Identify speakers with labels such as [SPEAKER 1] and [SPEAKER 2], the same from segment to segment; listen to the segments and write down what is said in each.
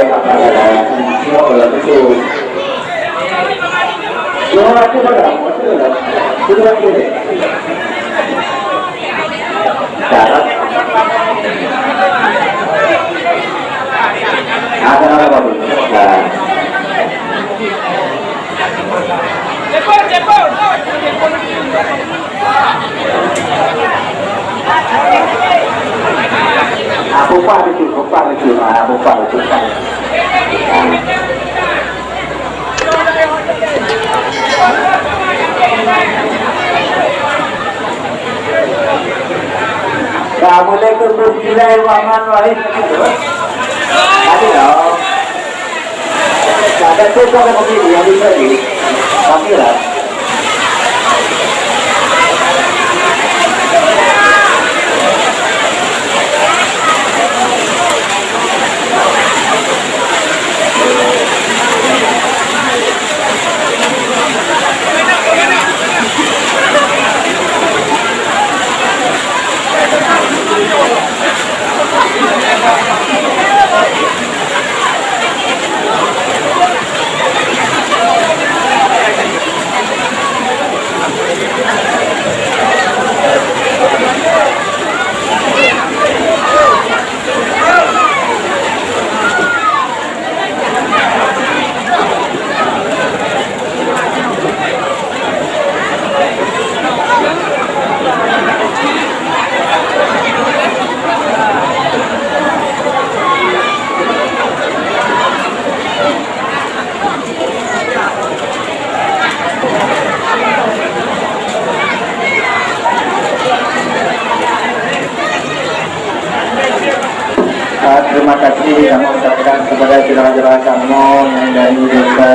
[SPEAKER 1] apa ada semua kalau itu semua aku pada itu lagi deh cara ada apa pun cepat aku pak itu kamu lekor bergilai wangan wahid tadi dong ada tuh kalau begini yang bisa di kamera terima kasih kami ucapkan kepada jemaah kamu yang dari desa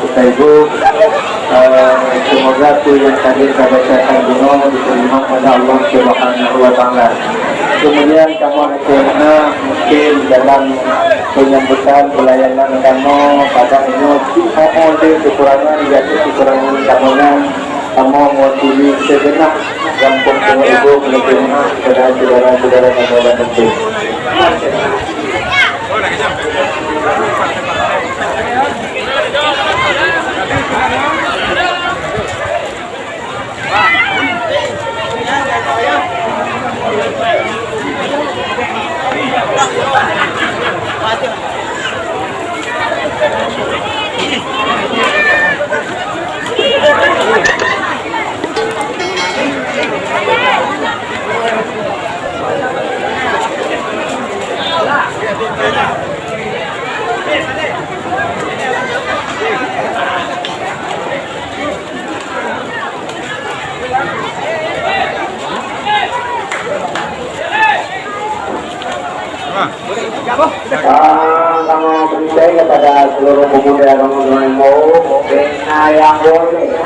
[SPEAKER 1] kita ibu semoga tu yang tadi saya bacakan gunung diterima oleh Allah Subhanahu wa Ta'ala. Kemudian kamu akhirnya mungkin dalam penyambutan pelayanan kamu pada ini mohon kekurangan yaitu kekurangan kamu mewakili segenap kampung ibu menerima kepada saudara-saudara kamu dan penting. Kamu berikan kepada seluruh pemuda kamu yang mau yang boleh